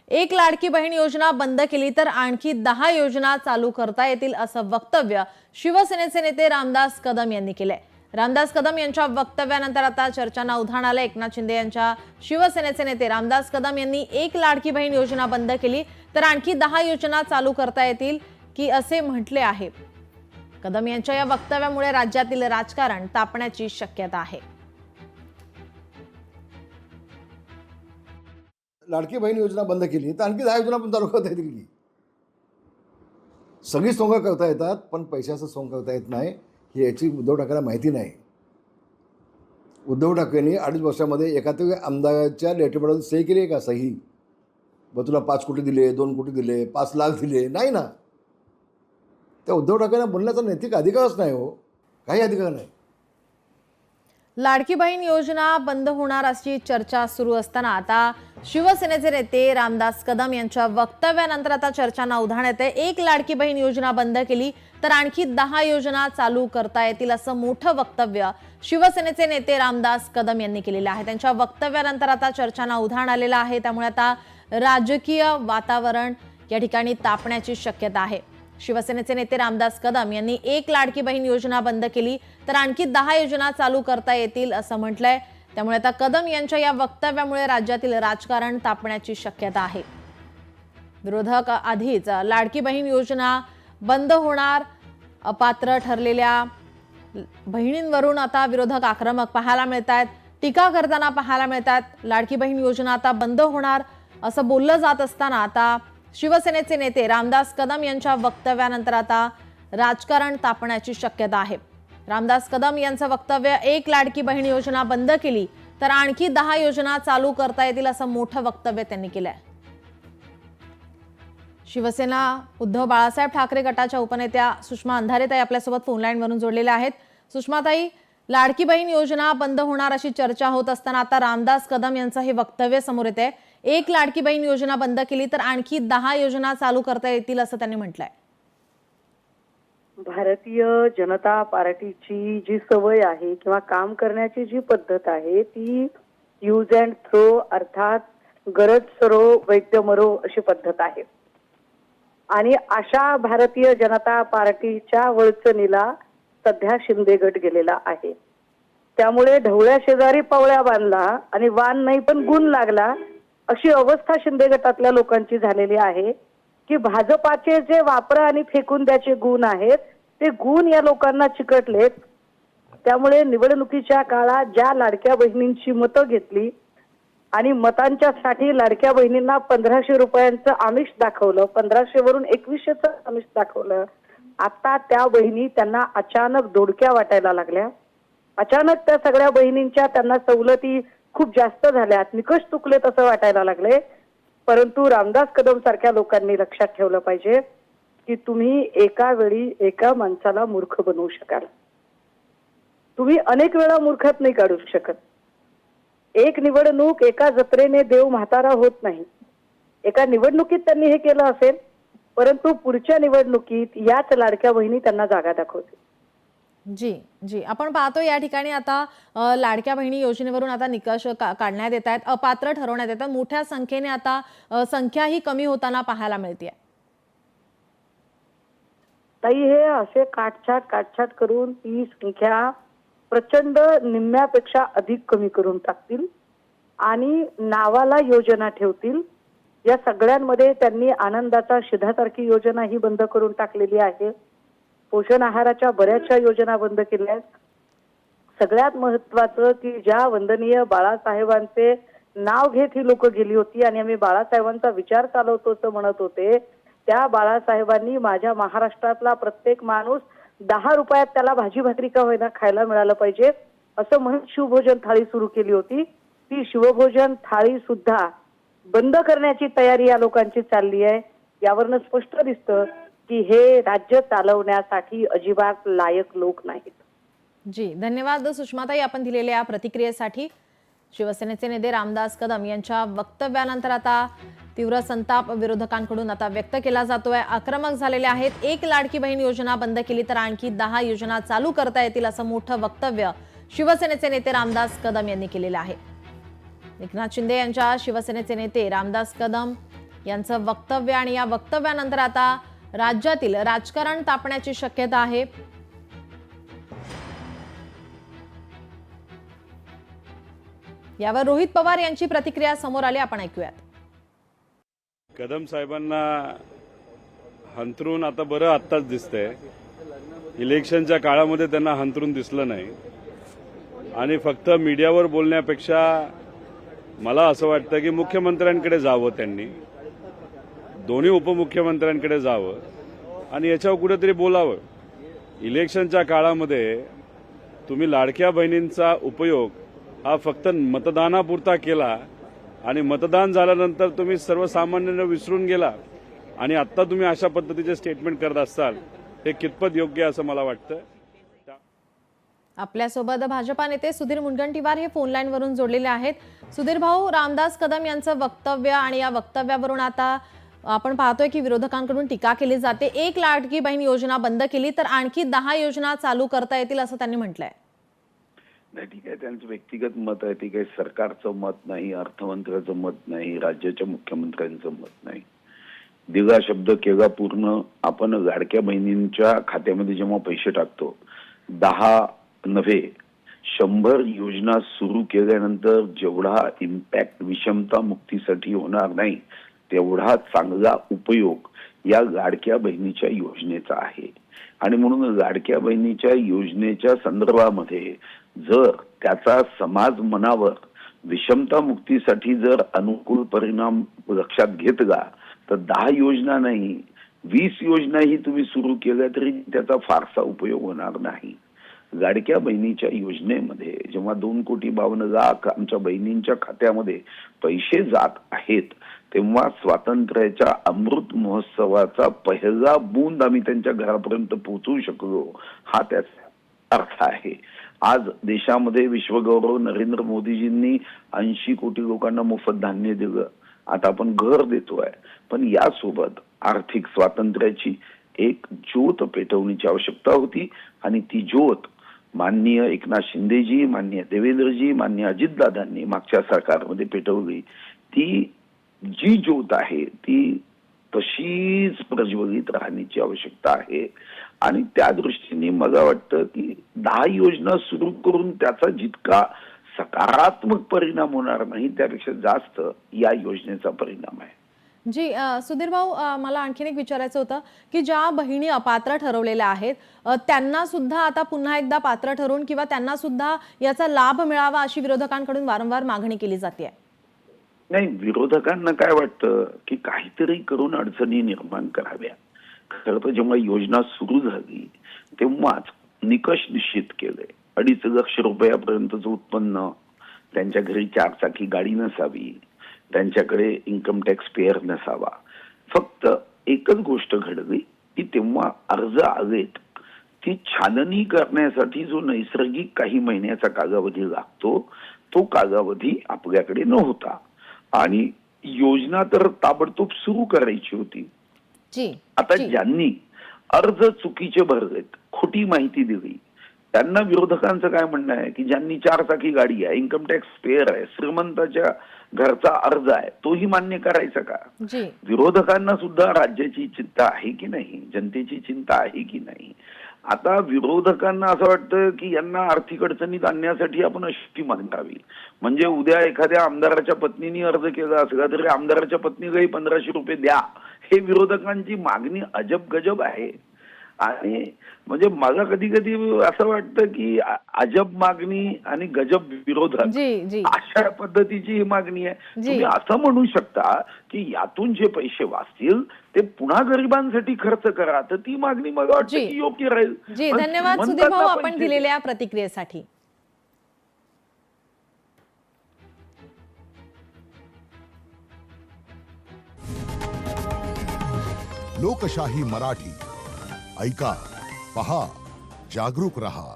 एक लाडकी बहीण योजना बंद केली तर आणखी 10 योजना चालू करता येतील असं वक्तव्य शिवसेनेचे नेते रामदास कदम यांनी केलंय। रामदास कदम यांच्या वक्तव्यानंतर आता चर्चांना उधाण आलं। एकनाथ शिंदे यांच्या शिवसेनेचे नेते रामदास कदम यांनी एक लाडकी बहीण योजना बंद केली तर आणखी 10 योजना चालू करता येतील की असे म्हटले आहे। कदम यांच्या या वक्तव्यामुळे राज्यातील राजकारण तापण्याची शक्यता आहे। लाडकी बहीण योजना बंद केली तर आणखी 10 योजना पण चालू करता येतील की? सगळी सोंग करता येतात पण पैशाचं सोंग करता येत नाही ही याची उद्धव ठाकरेंना माहिती नाही। उद्धव ठाकरेंनी 2.5 वर्षामध्ये एकातरी आमदाराच्या लेटरपॅडवर सही केली आहे का? सही व तुला 5 कोटी दिले, 2 कोटी दिले, 5 लाख दिले, नाही ना। त्या उद्धव ठाकरेंना बोलण्याचा नैतिक अधिकारच नाही हो, काही अधिकार नाही। लाडकी बहीण योजना बंद होणार अशी चर्चा सुरू असताना आता शिवसेनेचे नेते रामदास कदम यांच्या वक्तव्यानंतर आता चर्चांना उधाण येते। एक लाडकी बहीण योजना बंद केली तर आणखी 10 योजना चालू करता येतील असं मोठं वक्तव्य शिवसेनेचे नेते रामदास कदम यांनी केलेलं आहे। त्यांच्या वक्तव्यानंतर आता चर्चांना उधाण आलेलं आहे, त्यामुळे आता राजकीय वातावरण या ठिकाणी तापण्याची शक्यता आहे। शिवसेनेचे नेते रामदास कदम यांनी एक लाडकी बहीण योजना बंद केली तर आणखी 10 योजना चालू करता येतील असं म्हटलंय, त्यामुळे आता कदम यांच्या या वक्तव्यामुळे राज्यातील राजकारण तापण्याची शक्यता आहे। विरोधक आधीच लाडकी बहीण योजना बंद होणार अपात्र ठरलेल्या बहिणींवरून आता विरोधक आक्रमक पाहायला मिळतात, टीका करताना पाहायला मिळतात। लाडकी बहीण योजना आता बंद होणार असं बोललं जात असताना आता शिवसेनेचे नेते रामदास कदम यांच्या वक्तव्यानंतर आता राजकारण तापण्याची शक्यता आहे। रामदास कदम यांचं वक्तव्य एक लाडकी बहीण योजना बंद केली तर आणखी 10 योजना चालू करता येतील असं मोठं वक्तव्य त्यांनी केलंय। शिवसेना उद्धव बाळासाहेब ठाकरे गटाच्या उपनेत्या सुषमा अंधारेताई आपल्यासोबत फोन लाईनवरून जोडलेल्या आहेत। सुषमाताई, लाडकी बहीण योजना बंद होणार अशी चर्चा होत असताना आता रामदास कदम यांचं हे वक्तव्य समोर येते। एक लाडकी बहीण योजना बंद केली तर आणखी 10 योजना चालू करता येतील असं त्यांनी म्हटलंय। भारतीय जनता पार्टीची जी सवय आहे किंवा काम करण्याची जी पद्धत आहे ती यूज अँड थ्रो, अर्थात गरज सरो वैद्य मरो अशी पद्धत आहे। आणि अशा भारतीय जनता पार्टीच्या वळचणीला सध्या शिंदे गट गेलेला आहे। त्यामुळे ढवळ्या शेजारी पवळ्या बांधला आणि वान नाही पण गुण लागला अशी अवस्था शिंदे गटातल्या लोकांची झालेली आहे की भाजपाचे जे वापरा आणि फेकून द्याचे गुण आहेत ते गुण या लोकांना चिकटलेत। त्यामुळे निवडणुकीच्या काळात ज्या लाडक्या बहिणींची मतं घेतली आणि मतांच्यासाठी लाडक्या बहिणींना 1500 रुपयांचं आमिष दाखवलं, 1500 वरून 2100चं आमिष दाखवलं, आता त्या बहिणी त्यांना अचानक दोडक्या वाटायला लागल्या। अचानक त्या सगळ्या बहिणींच्या त्यांना सवलती खूप जास्त झाल्यात, निकष चुकलेत असं वाटायला लागले। परंतु रामदास कदम सारख्या लोकांनी लक्षात ठेवलं पाहिजे की तुम्ही एका वेळी एका माणसाला मूर्ख बनवू शकाल, तुम्ही अनेक वेळा मूर्खात नाही काढू शकत। एक निवडणूक एका जत्रेने देव म्हातारा होत नाही। एका निवडणुकीत त्यांनी हे केलं असेल, परंतु पुढच्या निवडणुकीत याच लाडक्या बहिणी त्यांना जागा दाखवतील। जी आपण पाहतो या ठिकाणी आता लाडक्या बहिणी योजनेवरून आता निकष काढण्यात येत आहेत, अपात्र ठरवण्यात येतात। मोठ्या संख्येने आता संख्या ही कमी होताना पाहायला मिळते। ताई, हे असे काटछाट करून ती संख्या प्रचंड निम्म्यापेक्षा अधिक कमी करून टाकतील आणि नावाला योजना ठेवतील। या सगळ्यांमध्ये त्यांनी आनंदाचा शिधासारखी योजना ही बंद करून टाकलेली आहे। पोषण आहाराच्या बऱ्याचशा योजना बंद केल्या आहेत। सगळ्यात महत्वाचं की ज्या वंदनीय बाळासाहेबांचे नाव घेत ही लोक गेली होती आणि आम्ही बाळासाहेबांचा विचार चालवतो असं म्हणत होते, त्या बाळासाहेबांनी माझ्या महाराष्ट्रातला प्रत्येक माणूस 10 रुपयात त्याला भाजी भाकरी का होईना खायला मिळालं पाहिजे असं म्हणून शिवभोजन थाळी सुरू केली होती। ती शिवभोजन थाळी सुद्धा बंद करण्याची तयारी या लोकांची चालली आहे। यावरनं स्पष्ट दिसतं की हे राज्य चालवण्यासाठी अजिबात लायक लोक नाहीत। जी, धन्यवाद सुषमाताई आपण दिलेल्या प्रतिक्रियेसाठी। शिवसेनेचे नेते रामदास कदम यांच्या वक्तव्यानंतर आता तीव्र संताप विरोधकांकडून आता व्यक्त केला जातोय, आक्रमक झालेले आहेत। एक लाडकी बहीण योजना बंद केली तर आणखी 10 योजना चालू करता येतील असं मोठं वक्तव्य शिवसेनेचे नेते रामदास कदम यांनी केलेलं आहे। एकनाथ शिंदे यांच्या शिवसेनेचे नेते रामदास कदम यांचं वक्तव्य आणि या वक्तव्यानंतर आता राज्यातील राजकारण तापण्याची शक्यता आहे. यावर रोहित पवार यांची प्रतिक्रिया समोर आली, आपण ऐकूयात. कदम साहेबांना हंतरून आता बरं आत्ताच दिसतंय. इलेक्शनच्या काळामध्ये त्यांना हंतरून दिसलं नाही आणि फक्त मीडियावर बोलण्यापेक्षा मला असं वाटतं की मुख्यमंत्र्यांकडे जावं, त्यांनी दोन्ही उपमुख्यमंत्र्यांकडे जावं आणि याच्यावर कुठेतरी बोलावं. इलेक्शनच्या काळामध्ये तुम्ही लाडक्या बहिणींचा उपयोग हा फक्त मतदानापुरता केला आणि मतदान झाल्यानंतर तुम्ही सर्वसामान्यांना विसरून गेला आणि आत्ता तुम्ही अशा पद्धतीचे स्टेटमेंट करत असाल, हे कितपत योग्य असं मला वाटतं. आपल्यासोबत भाजपा नेते सुधीर मुनगंटीवार हे फोन लाईन वरून जोडलेले आहेत. सुधीर भाऊ, रामदास कदम यांचं वक्तव्य आणि या वक्तव्यावरून आता आपण पाहतोय की विरोधकांकडून टीका केली जाते. एक लाडकी बहीण योजना बंद केली तर आणखी 10 योजना चालू करता येतील असं त्यांनी म्हटलंय. नाही, ठीक आहे, त्यांचं व्यक्तिगत मत आहे. ते काही सरकारचं मत नाही, अर्थमंत्र्याचं मत नाही, राज्याच्या मुख्यमंत्र्यांचं मत नाही. दिगा शब्द केगा पूर्ण. आपण लाडक्या बहिणींच्या खात्यामध्ये जेव्हा पैसे टाकतो, 10 नव्हे 100 योजना सुरू केल्यानंतर जेवढा इम्पॅक्ट विषमता मुक्तीसाठी होणार नाही, तेवढा चांगला उपयोग या लाडक्या बहिणीच्या योजनेचा आहे. आणि म्हणून लाडक्या बहिणीच्या योजनेच्या संदर्भामध्ये जर त्याचा समाज मनावर विषमता मुक्तीसाठी जर अनुकूल परिणाम लक्षात घेतला तर 10 योजना नाही, 20 योजनाही तुम्ही सुरू केल्या तरी त्याचा फारसा उपयोग होणार नाही. लाडक्या बहिणीच्या योजनेमध्ये जेव्हा 2,52,00,000 आमच्या बहिणींच्या खात्यामध्ये पैसे जात आहेत, तेव्हा स्वातंत्र्याच्या अमृत महोत्सवाचा पहिला बूंद आम्ही त्यांच्या घरापर्यंत पोहोचवू शकलो, हा त्याचा अर्थ आहे. आज देशामध्ये विश्वगौरव नरेंद्र मोदीजींनी 80 कोटी लोकांना मोफत धान्य दिलं. आता आपण घर देतोय, पण यासोबत आर्थिक स्वातंत्र्याची एक ज्योत पेटवण्याची आवश्यकता होती आणि ती ज्योत माननीय एकनाथ शिंदेजी, माननीय देवेंद्रजी, माननीय अजितदादांनी मागच्या सरकारमध्ये पेटवली. ती जी ज्योत आहे ती तशीच प्रज्वलित राहण्याची आवश्यकता आहे आणि त्या दृष्टीने मला वाटतं की 10 योजना सुरू करून त्याचा जितका सकारात्मक परिणाम होणार नाही, त्यापेक्षा जास्त या योजनेचा परिणाम आहे. जी सुधीर भाऊ, मला आणखीन एक विचारायचं होतं की ज्या बहिणी अपात्र ठरवलेल्या आहेत त्यांना सुद्धा आता पुन्हा एकदा पात्र ठरवून किंवा त्यांना सुद्धा याचा लाभ मिळावा अशी विरोधकांकडून वारंवार मागणी केली जाते. नाही, विरोधकांना काय वाटतं की काहीतरी करून अडचणी निर्माण कराव्या. खरं तर जेव्हा योजना सुरू झाली तेव्हाच निकष निश्चित केले. 2.5 लाख रुपयापर्यंतचं उत्पन्न, त्यांच्या घरी 4 चाकी गाडी नसावी, त्यांच्याकडे इन्कम टॅक्स पेअर नसावा. फक्त एकच गोष्ट घडली की तेव्हा अर्ज आलेत ती छाननी करण्यासाठी जो नैसर्गिक काही महिन्याचा कालावधी लागतो, तो कालावधी आपल्याकडे नव्हता आणि योजना तर ताबडतोब सुरू करायची होती. आता ज्यांनी अर्ज चुकीचे भरलेत, खोटी माहिती दिली, त्यांना विरोधकांचं काय म्हणणं आहे की ज्यांनी 4 चाकी गाडी आहे, इन्कम टॅक्स पेअर आहे, श्रीमंताच्या घरचा अर्ज आहे, तोही मान्य करायचा का? विरोधकांना सुद्धा राज्याची चिंता आहे की नाही, जनतेची चिंता आहे की नाही. आता विरोधकांना असं वाटतं की यांना आर्थिक अडचणीत आणण्यासाठी आपण अशी मागावी. म्हणजे उद्या एखाद्या आमदाराच्या पत्नीने अर्ज केला असला तरी आमदाराच्या पत्नीलाही 1500 रुपये द्या, हे विरोधकांची मागणी अजब गजब आहे. आणि म्हणजे मला कधी कधी असं वाटतं की अजब मागणी आणि गजब विरोधक अशा पद्धतीची ही मागणी आहे. तुम्ही असं म्हणू शकता की यातून जे पैसे वाचतील ते पुन्हा गरिबांसाठी खर्च करा, तर ती मागणी मला वाटतं की योग्य राहील. धन्यवाद सुधीर भाऊ आपण दिलेल्या प्रतिक्रियेसाठी. लोकशाही मराठी ऐका, पहा, जागरूक रहा.